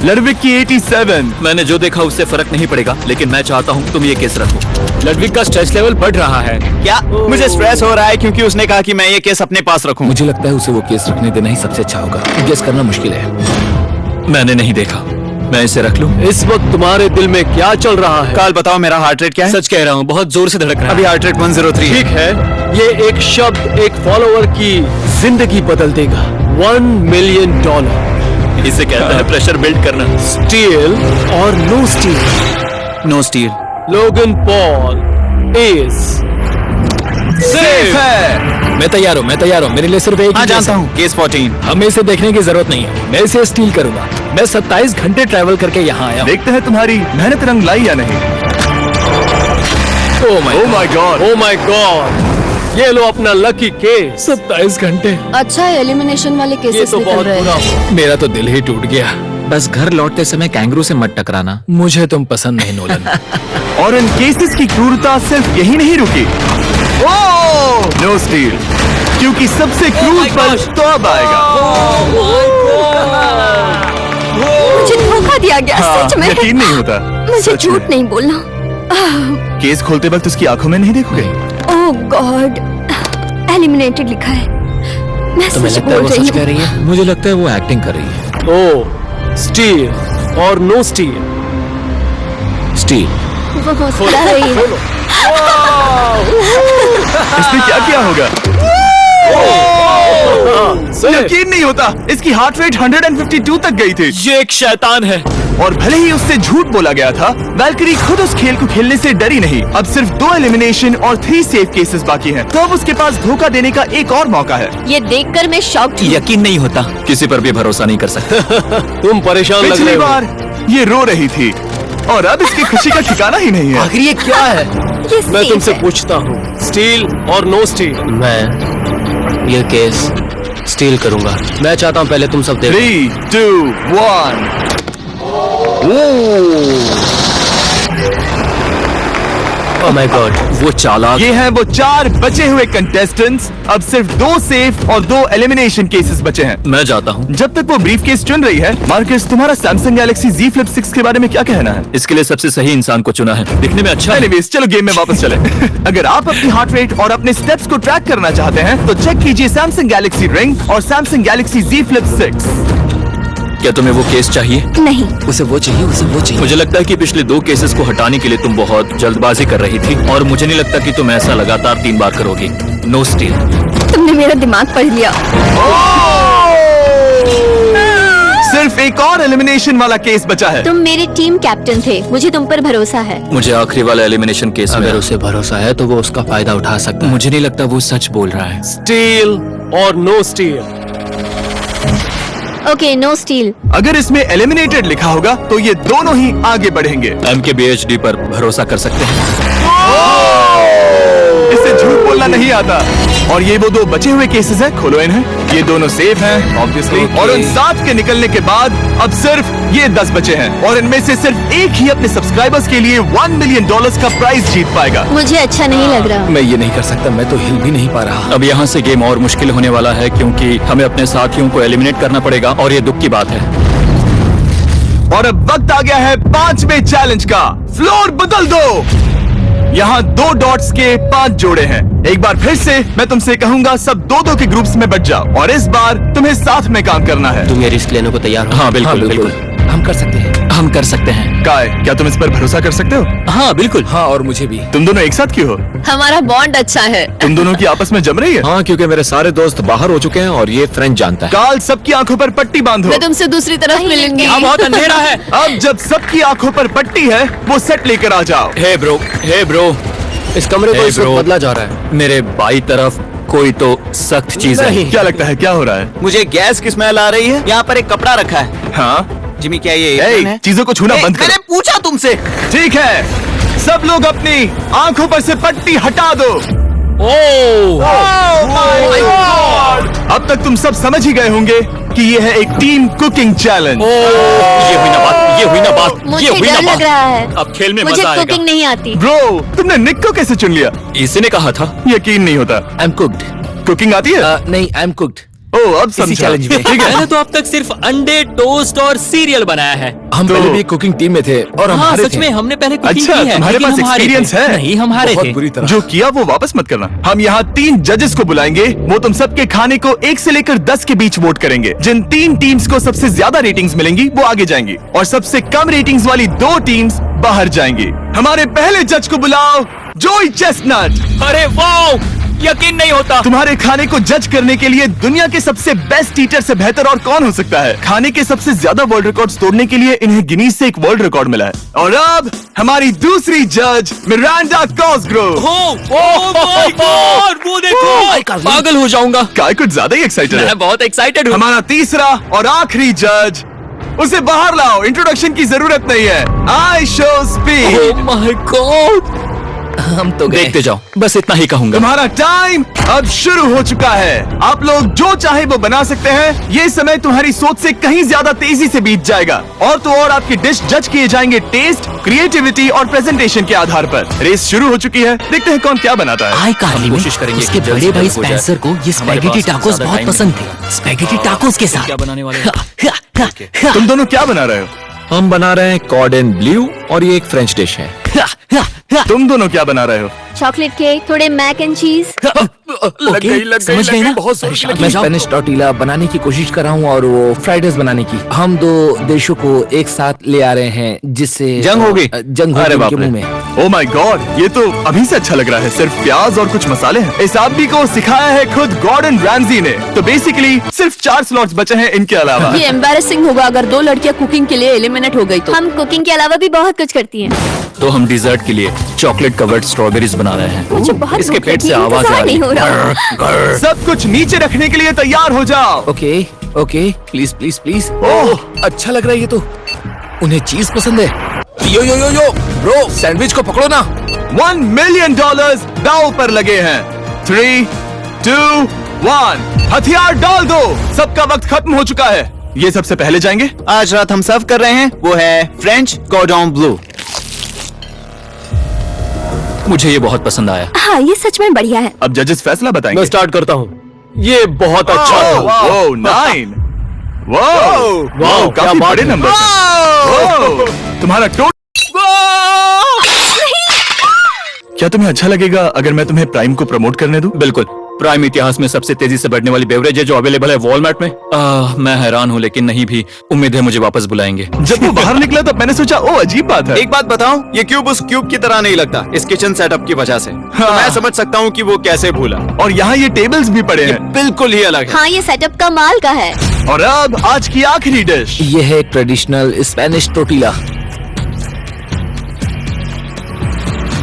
लड़विक की 87। मैंने जो देखा उससे फर्क नहीं पड़ेगा, लेकिन मैं चाहता हूँ तुम ये केस रखो। लड़विक का स्ट्रेस लेवल बढ़ रहा है। क्या मुझे स्ट्रेस हो रहा है क्योंकि उसने कहा कि मैं ये केस अपने पास रखूं? मुझे लगता है उसे वो केस रखने देना ही सबसे अच्छा होगा। गेस करना मुश्किल है। मैंने नहीं देखा, मैं इसे रख लूं? इस वक्त तुम्हारे दिल में क्या चल रहा है? काल बताओ मेरा हार्ट रेट क्या है? सच कह रहा हूँ, बहुत जोर से धड़क रहा अभी है। हार्ट रेट 103 ठीक है, ये एक शब्द एक फॉलोअर की जिंदगी बदल देगा। $1 मिलियन। इसे कहते हैं प्रेशर बिल्ड करना। स्टील और no steal. No steal. Logan Paul is safe है। मैं तैयार हूँ, मैं तैयार हूँ। मेरे लिए सिर्फ एक हाँ, ही केस जानता है। हूँ। केस 14। हमें इसे देखने की जरूरत नहीं है। मैं इसे स्टील करूंगा। मैं 27 घंटे ट्रैवल करके यहाँ आया हूँ। देखते हैं तुम्हारी मेहनत रंग लाई या नहीं। Oh my God. Oh my God. ये लो अपना लकी केस। 27 घंटे। अच्छा है, एलिमिनेशन वाले ये केसेस तो निकल बहुत रहे बुरा हैं। हुआ। मेरा तो दिल ही टूट गया। बस घर लौटते समय कैंगरू से मत टकराना। मुझे तुम पसंद नहीं नोलन। और इन केसेस की क्रूरता सिर्फ यही नहीं रुकी। ओह, नो स्टील, क्योंकि सबसे क्रूर पल तो अब आएगा। मुझे धोखा दिया गया, हाँ, सच में। यकीन नहीं होता। मुझे सच झूठ में। नहीं बोलना। केस खोलते वक्त उसकी आंखों में नहीं देखोगे? ओह गॉड, एलिमिनेटेड लिखा है। मैं तुम्हें सच लगता है बोल वो रही सच कह हूँ। रही है? मुझे लगता है वो एक्टिंग कर रही है। ओ स्टील और नो स्टील। स्टील। वो मुस्कुरा रही है। इसने क्या किया होगा? यकीन नहीं होता, इसकी हार्ट रेट 152 तक गई थी। ये एक शैतान है। और भले ही उससे झूठ बोला गया था, वैल्करी खुद उस खेल को खेलने से डरी नहीं। अब सिर्फ 2 एलिमिनेशन और 3 सेफ केसेस बाकी हैं। तो अब उसके पास धोखा देने का एक और मौका है। ये देखकर मैं शॉक्ड हूँ। यकीन नहीं होता। किसी पर भी भरोसा नहीं कर सकते। तुम परेशान लग पिछली रहे हो। बार ये रो रही थी और अब इसकी खुशी का ठिकाना ही नहीं है। आखिर ये क्या है? ये मैं safe तुमसे है। पूछता हूँ, स्टील और नो स्टील? मैं ये केस स्टील करूंगा। मैं चाहता हूँ पहले तुम सब देखो। 3, 2, 1। Oh my God. वो चालाक। ये हैं वो 4 बचे हुए कंटेस्टेंट्स। अब सिर्फ 2 सेफ और 2 एलिमिनेशन केसेस बचे हैं। मैं जाता हूँ। जब तक वो ब्रीफ केस चुन रही है, मार्कस, तुम्हारा सैमसंग गैलेक्सी Z Flip 6 के बारे में क्या कहना है? इसके लिए सबसे सही इंसान को चुना है। दिखने में अच्छा है। एनीवेज, चलो गेम में वापस चले। अगर आप अपनी हार्ट रेट और अपने स्टेप्स को ट्रैक करना चाहते हैं तो चेक कीजिए सैमसंग गैलेक्सी रिंग और सैमसंग गैलेक्सी Z Flip 6। क्या तुम्हें वो केस चाहिए? नहीं, उसे वो चाहिए, उसे वो चाहिए। मुझे लगता है कि पिछले 2 केसेस को हटाने के लिए तुम बहुत जल्दबाजी कर रही थी, और मुझे नहीं लगता कि तुम ऐसा लगातार 3 बार करोगी। No steal. तुमने मेरा दिमाग पढ़ लिया। सिर्फ एक और एलिमिनेशन वाला केस बचा है। तुम मेरे टीम कैप्टन थे, मुझे तुम पर भरोसा है। मुझे आखिरी वाला एलिमिनेशन केस में अगर उसे भरोसा है तो वो उसका फायदा उठा सकता है। मुझे नहीं लगता वो सच बोल रहा है। स्टील और no steal? Okay, no steal. अगर इसमें एलिमिनेटेड लिखा होगा तो ये दोनों ही आगे बढ़ेंगे। MKBHD पर भरोसा कर सकते हैं। इससे झूठ बोलना नहीं आता। और ये वो 2 बचे हुए केसेस हैं, खोलो इन्हें। ये दोनों सेफ हैं ऑब्वियसली। और उन 7 के निकलने के बाद अब सिर्फ ये 10 बचे हैं, और इनमें से सिर्फ एक ही अपने सब्सक्राइबर्स के लिए $1 मिलियन का प्राइज जीत पाएगा। मुझे अच्छा नहीं लग रहा। मैं ये नहीं कर सकता, मैं तो हिल भी नहीं पा रहा। अब यहाँ से गेम और मुश्किल होने वाला है, क्योंकि हमें अपने साथियों को एलिमिनेट करना पड़ेगा, और ये दुख की बात है। और अब वक्त आ गया है 5वें चैलेंज का। फ्लोर बदल दो। यहाँ 2 डॉट्स के 5 जोड़े हैं। एक बार फिर से मैं तुमसे कहूंगा, सब 2-2 के ग्रुप्स में बट जाओ और इस बार तुम्हें साथ में काम करना है। तुम ये रिस्क लेने को तैयार हो? हाँ बिल्कुल बिल्कुल हम कर सकते हैं। हम कर सकते हैं। काय, क्या तुम इस पर भरोसा कर सकते हो? हाँ बिल्कुल। हाँ, और मुझे भी। तुम दोनों एक साथ क्यों हो? हमारा बॉन्ड अच्छा है। तुम दोनों की आपस में जम रही है? हाँ, क्योंकि मेरे सारे दोस्त बाहर हो चुके हैं और ये फ्रेंड जानता है। काल, सबकी आंखों पर पट्टी बांधो। मैं तुमसे दूसरी तरफ मिलूंगी। यहाँ बहुत अंधेरा है। अब जब सबकी आंखों पर पट्टी है, वो सेट लेकर आ जाओ। हे ब्रो, इस कमरे को Hey, इस वक्त bro. बदला जा रहा है। मेरे बाई तरफ कोई तो सख्त चीज है। क्या लगता है क्या हो रहा है? मुझे गैस की स्मेल आ रही है। यहाँ पर एक कपड़ा रखा है। हाँ, जिमी, क्या ये ए, एयरगन है? चीजों को छूना ए, बंद मैंने करो। पूछा तुमसे। ठीक है, सब लोग अपनी आंखों पर से पट्टी हटा दो। अब तक तुम सब समझ ही गए होंगे कि ये है एक टीम कुकिंग चैलेंज। ये हुई ना बात। मुझे डर लग रहा है। अब खेल में मुझे मजा आएगा। कुकिंग नहीं आती। ब्रो, तुमने निक को कैसे चुन लिया? इसी ने कहा था। यकीन नहीं होता। I am cooked. कुकिंग आती है? नहीं, आई एम कुक्ड। ओ, अब समझा। चैलेंज में। ठीक है। मैंने तो अब तक सिर्फ अंडे, टोस्ट और सीरियल बनाया है। हम पहले भी कुकिंग टीम में थे और हम हाँ हारे सच थे। में हमने पहले कुकिंग अच्छा, की है। तुम्हारे लेकिन पास हम हारे experience थे। है? नहीं, हम हारे बहुत थे। बुरी तरह। जो किया वो वापस मत करना। हम यहाँ 3 जजेस को बुलाएंगे। वो तुम सबके खाने को 1 से लेकर 10 के बीच वोट करेंगे। जिन 3 टीम्स को सबसे ज्यादा रेटिंग्स मिलेंगी वो आगे जाएंगी और सबसे कम रेटिंग्स वाली 2 टीम्स बाहर जाएंगी। हमारे पहले जज को बुलाओ, जोई चेस्टनट। अरे वाओ, यकीन नहीं होता। तुम्हारे खाने को जज करने के लिए दुनिया के सबसे बेस्ट ईटर से बेहतर और कौन हो सकता है? खाने के सबसे ज्यादा वर्ल्ड रिकॉर्ड्स तोड़ने के लिए इन्हें गिनीज से एक वर्ल्ड रिकॉर्ड मिला है। और अब हमारी दूसरी जज मिरांडा कॉसग्रोव। माय गॉड, वो देखो। पागल हो जाऊंगा। काय कुछ ज्यादा ही एक्साइटेड है। मैं बहुत एक्साइटेड हूँ। हमारा तीसरा और आखिरी जज, उसे बाहर लाओ। इंट्रोडक्शन की जरूरत नहीं है। I show speed. Oh my God. हम तो गए। देखते जाओ, बस इतना ही कहूंगा। तुम्हारा टाइम अब शुरू हो चुका है। आप लोग जो चाहे वो बना सकते हैं। ये समय तुम्हारी सोच से कहीं ज्यादा तेजी से बीत जाएगा। और तो और आपकी डिश जज किए जाएंगे टेस्ट, क्रिएटिविटी और प्रेजेंटेशन के आधार पर। रेस शुरू हो चुकी है। देखते हैं कौन क्या बनाता है। आई कार्ली में कोशिश करेंगे उसके कि जल्द बड़े से भाई जल्द हो जाए। स्पेंसर को ये हमारे स्पैगेटी पास टाकोस ज्यादा बहुत टाइम पसंद नहीं थे। स्पैगेटी टाकोस के साथ क्या बनाने वाले हो? तुम दोनों क्या बना रहे हो? हम बना रहे हैं कॉर्डन ब्लू और ये एक फ्रेंच डिश है। तुम दोनों क्या बना रहे हो? चॉकलेट केक, थोड़े मैक एंड चीज। लग गई, समझ गई ना? बहुत जोर से परेशान लगी। मैं स्पेनिश टॉर्टिला बनाने की कोशिश कर रहा हूँ और वो फ्राइड राइस बनाने की। हम 2 देशों को एक साथ ले आ रहे हैं जिससे जंग होगी। जंग अरे होगी बाप उनके रे। मुंह में। ओ माय गॉड, ये तो अभी से अच्छा लग रहा है। सिर्फ प्याज और कुछ मसाले हैं। इस आदमी को सिखाया है खुद गॉर्डन रैमजी ने। तो बेसिकली सिर्फ 4 स्लॉट्स बचे हैं इनके अलावा। ये एम्बैरेसिंग होगा अगर 2 लड़कियां कुकिंग के लिए एलिमिनेट हो गई तो। हम कुकिंग के अलावा भी बहुत कुछ करती हैं। तो हम डिजर्ट के लिए चॉकलेट कवर्ड स्ट्रॉबेरीज बना रहे हैं। मुझे बहुत इसके भूख पेट से लगी है, आवाज आ इंतजार रही नहीं हो रहा। सब कुछ नीचे रखने के लिए तैयार हो जाओ। Okay okay, please please please. Oh, अच्छा लग रहा है ये तो। उन्हें चीज पसंद है। यो यो यो यो ब्रो, सैंडविच को पकड़ो ना। $1 मिलियन दांव पर लगे हैं। 3, 2, 1, हथियार डाल दो। सबका वक्त खत्म हो चुका है। ये सबसे पहले जाएंगे। आज रात हम सर्व कर रहे हैं वो है फ्रेंच कॉर्डन ब्लू। मुझे ये बहुत पसंद आया। हाँ, ये सच में बढ़िया है। अब जजेस फैसला बताएंगे। मैं स्टार्ट करता हूँ। ये बहुत अच्छा था। वो 9। वो क्या काफी बात बड़े है। नंबर हैं। तुम्हारा टोटल। क्या तुम्हें अच्छा लगेगा अगर मैं तुम्हें प्राइम को प्रमोट करने दूं? बिल्कुल। प्राइम इतिहास में सबसे तेजी से बढ़ने वाली बेवरेज है जो अवेलेबल है वॉलमार्ट में। मैं हैरान हूँ, लेकिन नहीं भी उम्मीद है मुझे वापस बुलाएंगे। जब वो बाहर निकला तब मैंने सोचा ओ अजीब बात है। एक बात बताऊं, ये क्यूब उस क्यूब की तरह नहीं लगता इस किचन सेटअप की वजह से। तो मैं समझ सकता हूँ कि वो कैसे भूला। और यहाँ ये टेबल्स भी पड़े हैं। बिल्कुल ही अलग है। हाँ, ये सेटअप कमाल का है। और अब आज की आखिरी डिश। ये है ट्रेडिशनल स्पेनिश टोर्टिला।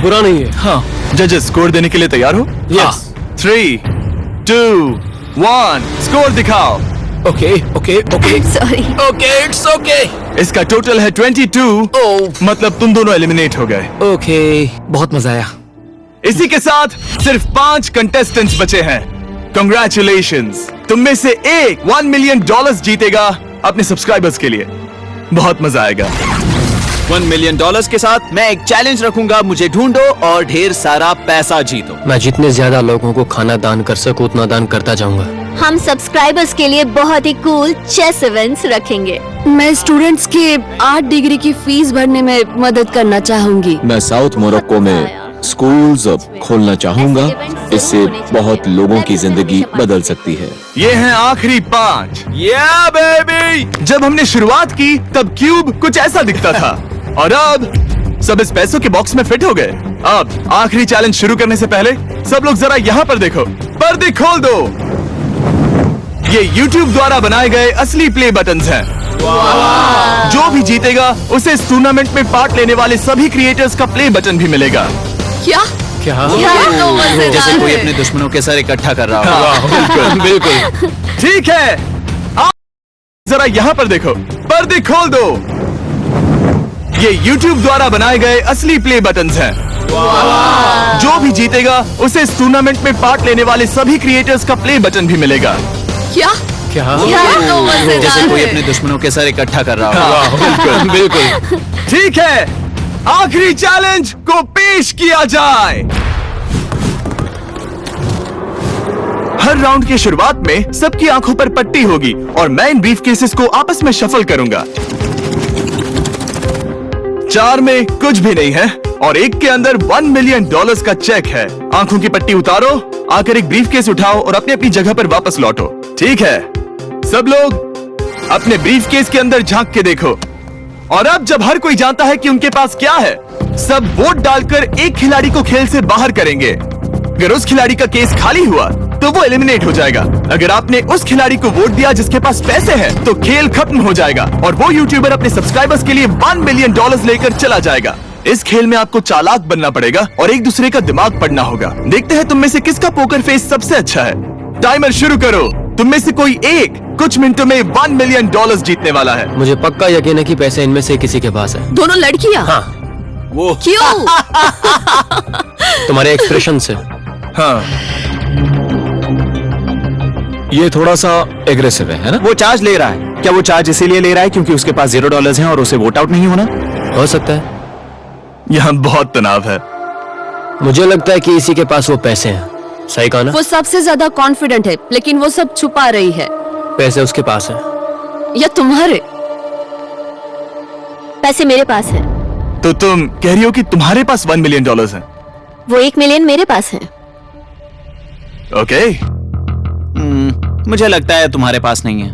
बुरा नहीं है। हाँ, जजेस स्कोर देने के लिए तैयार हो? Yes. 3, 2, 1, स्कोर दिखाओ। Okay okay okay sorry. Okay, it's okay. इसका टोटल है 22। ओह, मतलब तुम दोनों एलिमिनेट हो गए। ओके, बहुत मजा आया। इसी के साथ सिर्फ 5 कंटेस्टेंट्स बचे हैं। कंग्रेचुलेशंस। तुम में से एक $1 मिलियन जीतेगा अपने सब्सक्राइबर्स के लिए। बहुत मजा आएगा। $1 मिलियन के साथ मैं एक चैलेंज रखूंगा। मुझे ढूंढो और ढेर सारा पैसा जीतो। मैं जितने ज्यादा लोगों को खाना दान कर सकूं उतना दान करता जाऊंगा। हम सब्सक्राइबर्स के लिए बहुत ही कूल चेस इवेंट्स रखेंगे। मैं स्टूडेंट्स के 8 डिग्री की फीस भरने में मदद करना चाहूंगी। मैं साउथ मोरक्को में स्कूल्स खोलना चाहूंगा। इससे बहुत लोगों की जिंदगी बदल सकती है। ये हैं आखिरी 5। Yeah, baby! जब हमने शुरुआत की तब क्यूब कुछ ऐसा दिखता था और अब सब इस पैसों के बॉक्स में फिट हो गए। अब आखिरी चैलेंज शुरू करने से पहले सब लोग जरा यहाँ पर देखो, पर्दे खोल दो। ये YouTube द्वारा बनाए गए असली प्ले बटन्स हैं। जो भी जीतेगा उसे इस टूर्नामेंट में पार्ट लेने वाले सभी क्रिएटर्स का प्ले बटन भी मिलेगा। क्या क्या तो मजेदार जैसे कोई है। अपने दुश्मनों के सर इकट्ठा कर रहा हो। हाँ, बिल्कुल। ठीक है, आप जरा यहाँ पर देखो, पर्दे खोल दो। ये YouTube द्वारा बनाए गए असली प्ले बटन्स हैं। जो भी जीतेगा उसे इस टूर्नामेंट में पार्ट लेने वाले सभी क्रिएटर्स का प्ले बटन भी मिलेगा। क्या क्या तो मजेदार जैसे कोई है। अपने दुश्मनों के सर इकट्ठा कर रहा हो। हाँ, बिल्कुल। ठीक है, आखिरी चैलेंज को पेश किया जाए। हर राउंड की शुरुआत में सबकी आंखों पर पट्टी होगी और मैं इन ब्रीफ केसेस को आपस में शफल करूंगा। 4 में कुछ भी नहीं है और एक के अंदर $1 मिलियन का चेक है। आंखों की पट्टी उतारो, आकर एक ब्रीफ केस उठाओ और अपनी अपनी जगह पर वापस लौटो। ठीक है, सब लोग अपने ब्रीफ केस के अंदर झांक के देखो। और अब जब हर कोई जानता है कि उनके पास क्या है, सब वोट डालकर एक खिलाड़ी को खेल से बाहर करेंगे। अगर उस खिलाड़ी का केस खाली हुआ तो वो एलिमिनेट हो जाएगा। अगर आपने उस खिलाड़ी को वोट दिया जिसके पास पैसे हैं, तो खेल खत्म हो जाएगा और वो यूट्यूबर अपने सब्सक्राइबर्स के लिए $1 मिलियन लेकर चला जाएगा। इस खेल में आपको चालाक बनना पड़ेगा और एक दूसरे का दिमाग पढ़ना होगा। देखते हैं तुम में से किसका पोकर फेस सबसे अच्छा है। टाइमर शुरू करो। तुम में से कोई एक कुछ मिनटों में $1 मिलियन जीतने वाला है। मुझे पक्का यकीन है कि पैसे इनमें से किसी के पास है। दोनों लड़कियां? हाँ, वो क्यों? तुम्हारे एक्सप्रेशन से। हाँ, ये थोड़ा सा एग्रेसिव है ना? वो चार्ज ले रहा है। क्या वो चार्ज इसीलिए ले रहा है क्योंकि उसके पास $0 है और उसे वोट आउट नहीं होना? हो सकता है। यहाँ बहुत तनाव है। मुझे लगता है कि इसी के पास वो पैसे हैं। सही कहा ना? वो सबसे ज्यादा कॉन्फिडेंट है, लेकिन वो सब छुपा रही है। पैसे उसके पास हैं। या तुम्हारे? पैसे मेरे पास है। तो तुम कह रही हो कि तुम्हारे पास $1 मिलियन है? वो 1 मिलियन मेरे पास है। ओके। मुझे लगता है तुम्हारे पास नहीं है,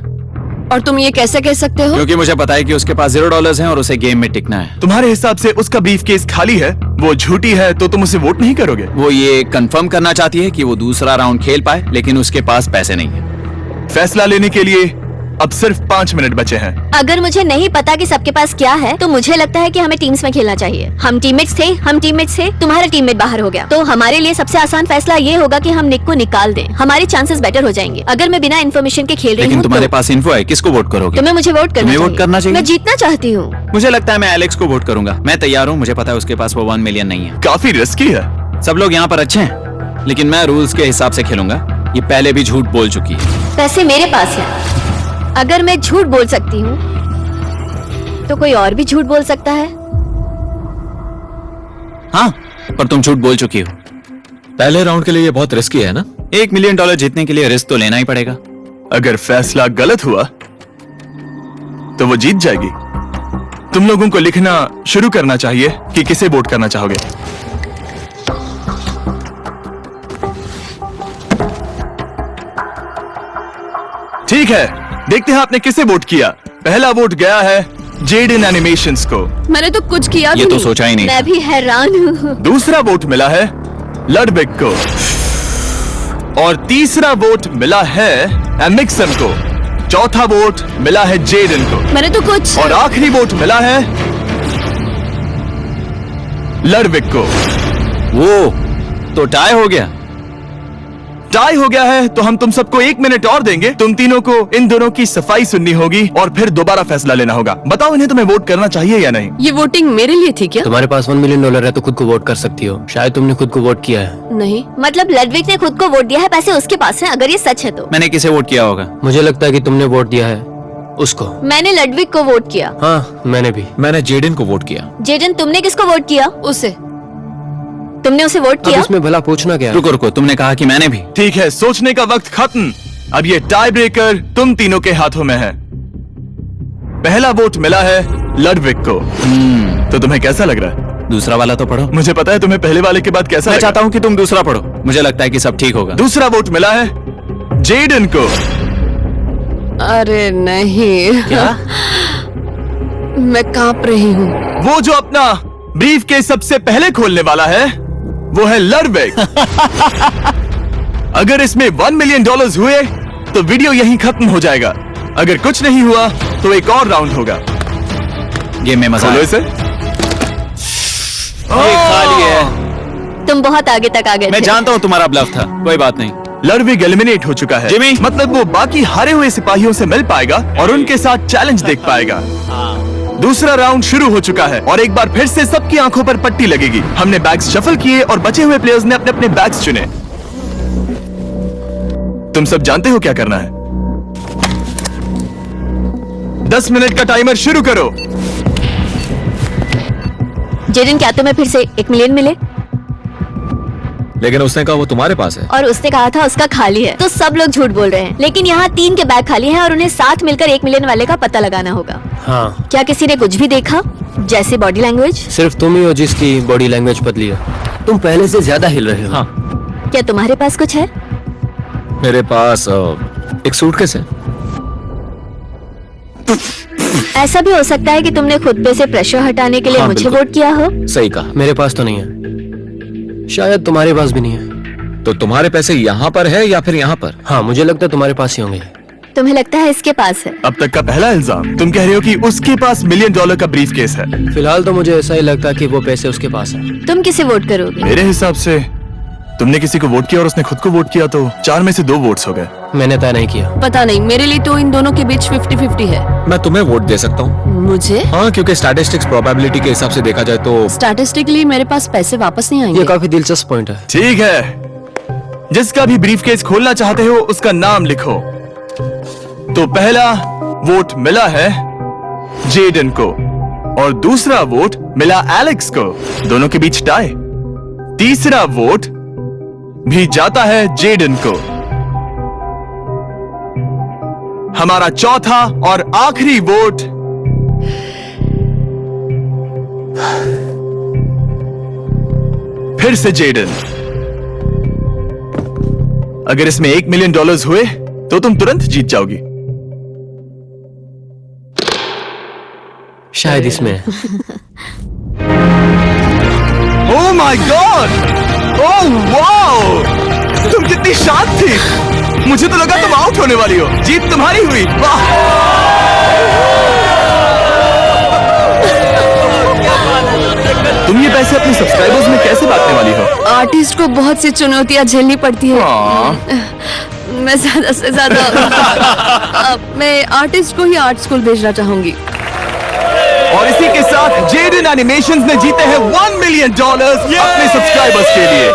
और तुम ये कैसे कह सकते हो? क्योंकि मुझे पता है कि उसके पास $0 है और उसे गेम में टिकना है। तुम्हारे हिसाब से उसका ब्रीफ केस खाली है, वो झूठी है, तो तुम उसे वोट नहीं करोगे? वो ये कंफर्म करना चाहती है कि वो दूसरा राउंड खेल पाए, लेकिन उसके पास पैसे नहीं है। फैसला लेने के लिए अब सिर्फ 5 मिनट बचे हैं। अगर मुझे नहीं पता कि सबके पास क्या है, तो मुझे लगता है कि हमें टीम्स में खेलना चाहिए। हम टीममेट्स थे, तुम्हारा टीममेट बाहर हो गया, तो हमारे लिए सबसे आसान फैसला ये होगा कि हम निक को निकाल दें। हमारे चांसेस बेटर हो जाएंगे। अगर मैं बिना इन्फॉर्मेशन के खेल रही लेकिन हूँ तुम्हारे तो पास इन्फो है, किसको वोट करोगे? तुम्हें मुझे वोट तुम्हें वोट करना चाहिए। मैं जीतना चाहती हूँ। मुझे लगता है मैं एलेक्स को वोट करूंगा। मैं तैयार हूँ। मुझे पता है उसके पास वो 1 मिलियन नहीं है। काफी रिस्की है। सब लोग यहाँ पर अच्छे हैं, लेकिन मैं रूल्स के हिसाब से खेलूंगा। ये पहले भी झूठ बोल चुकी है। पैसे मेरे पास है। अगर मैं झूठ बोल सकती हूँ, तो कोई और भी झूठ बोल सकता है। हाँ, पर तुम झूठ बोल चुकी हो। पहले राउंड के लिए ये बहुत रिस्की है ना? $1 मिलियन जीतने के लिए रिस्क तो लेना ही पड़ेगा। अगर फैसला गलत हुआ तो वो जीत जाएगी। तुम लोगों को लिखना शुरू करना चाहिए कि किसे वोट करना चाहोगे। ठीक है, देखते हैं आपने किसे वोट किया। पहला वोट गया है जेडन एनिमेशंस को। मैंने तो कुछ किया भी ये तो नहीं। सोचा ही नहीं। मैं भी हैरान हूँ। दूसरा वोट मिला है लडबिक को और तीसरा वोट मिला है एमिक्सन को। चौथा वोट मिला है जेडन को मैंने तो कुछ। और आखिरी वोट मिला है लडबिक को। वो तो टाई हो गया। टाई हो गया है तो हम तुम सबको 1 मिनट और देंगे। तुम तीनों को इन दोनों की सफाई सुननी होगी और फिर दोबारा फैसला लेना होगा। बताओ इन्हें तुम्हें वोट करना चाहिए या नहीं। ये वोटिंग मेरे लिए थी क्या? तुम्हारे पास $1 मिलियन है तो खुद को वोट कर सकती हो। शायद तुमने खुद को वोट किया है। नहीं। मतलब लडविक ने खुद को वोट दिया है, पैसे उसके पास हैं। अगर ये सच है तो मैंने किसे वोट किया होगा? मुझे लगता है कि तुमने वोट दिया है उसको। मैंने लडविक को वोट किया। हाँ, मैंने भी। मैंने जेडन को वोट किया। जेडन, तुमने किसको वोट किया? उसे। तुमने उसे वोट अब किया? इसमें भला पूछना क्या है? रुको रुको, तुमने कहा कि मैंने भी। ठीक है, सोचने का वक्त खत्म। अब ये टाई ब्रेकर तुम तीनों के हाथों में है। पहला वोट मिला है लडविक को। तो तुम्हें कैसा लग रहा है? दूसरा वाला तो पढ़ो। मुझे पता है तुम्हें पहले वाले के बाद कैसा मैं लगा। चाहता हूँ कि तुम दूसरा पढ़ो। मुझे लगता है कि सब ठीक होगा। दूसरा वोट मिला है जेडन को। अरे नहीं। क्या? मैं कांप रही हूँ। वो जो अपना ब्रीफ केस सबसे पहले खोलने वाला है वो है लर्वेग। अगर इसमें $1 मिलियन हुए तो वीडियो यहीं खत्म हो जाएगा। अगर कुछ नहीं हुआ तो एक और राउंड होगा। गेम में मजा खोलो आया। इसे। ये खाली है। तुम बहुत आगे तक आ गए मैं थे। जानता हूँ तुम्हारा ब्लफ था, कोई बात नहीं। लर्विग एलिमिनेट हो चुका है। जिमी! मतलब वो बाकी हारे हुए सिपाहियों से मिल पाएगा और उनके साथ चैलेंज देख पाएगा। दूसरा राउंड शुरू हो चुका है और एक बार फिर से सबकी आंखों पर पट्टी लगेगी। हमने बैग्स शफल किए और बचे हुए प्लेयर्स ने अपने अपने बैग्स चुने। तुम सब जानते हो क्या करना है। 10 मिनट का टाइमर शुरू करो। जेडन, क्या तुम्हें फिर से 1 मिलियन मिले? लेकिन उसने कहा वो तुम्हारे पास है। और उसने कहा था उसका खाली है। तो सब लोग झूठ बोल रहे हैं, लेकिन यहाँ 3 के बैग खाली हैं और उन्हें साथ मिलकर 1 मिलियन वाले का पता लगाना होगा। हाँ, क्या किसी ने कुछ भी देखा, जैसे बॉडी लैंग्वेज? सिर्फ तुम ही हो जिसकी बॉडी लैंग्वेज बदली है। तुम पहले से ज्यादा हिल रहे हो। हाँ, क्या तुम्हारे पास कुछ है? मेरे पास एक सूटकेस है। ऐसा भी हो सकता है कि तुमने खुद पे से प्रेशर हटाने के लिए हाँ, मुझे बिल्कुल। वोट किया हो। सही कहा। मेरे पास तो नहीं है, शायद तुम्हारे पास भी नहीं है। तो तुम्हारे पैसे यहाँ पर है या फिर यहाँ पर? हाँ, मुझे लगता है तुम्हारे पास ही होंगे। तुम्हें लगता है इसके पास है? अब तक का पहला इल्जाम। तुम कह रहे हो कि उसके पास $1 मिलियन का ब्रीफ केस है। फिलहाल तो मुझे ऐसा ही लगता है कि वो पैसे उसके पास है। तुम किसे वोट करोगे? मेरे हिसाब से तुमने किसी को वोट किया और उसने खुद को वोट किया तो 4 में से 2 वोट्स हो गए। मैंने तय नहीं किया। पता नहीं, मेरे लिए तो इन दोनों के बीच 50-50 है। मैं तुम्हें वोट दे सकता हूँ। मुझे हाँ, क्योंकि स्टैटिस्टिक्स प्रोबेबिलिटी के हिसाब से देखा जाए तो स्टैटिस्टिकली मेरे पास पैसे वापस नहीं ये आएंगे। काफी दिलचस्प पॉइंट है। ठीक है, जिसका भी ब्रीफ केस खोलना चाहते हो उसका नाम लिखो। तो पहला वोट मिला है जेडन को और दूसरा वोट मिला एलेक्स को। दोनों के बीच टाई। तीसरा वोट भी जाता है जेडन को। हमारा चौथा और आखिरी वोट फिर से जेडन। अगर इसमें $1 मिलियन हुए तो तुम तुरंत जीत जाओगी। शायद इसमें। Oh my God! Oh wow! तुम कितनी शांत थी। मुझे तो लगा तुम आउट होने वाली हो। जीत तुम्हारी हुई। वाह! तुम ये पैसे अपने सब्सक्राइबर्स में कैसे बांटने वाली हो? आर्टिस्ट को बहुत सी चुनौतियाँ झेलनी पड़ती है। मैं ज्यादा से ज्यादा मैं आर्टिस्ट को ही आर्ट स्कूल भेजना चाहूंगी। और इसी के साथ जेडन एनिमेशंस ने जीते हैं $1 मिलियन अपने सब्सक्राइबर्स के लिए।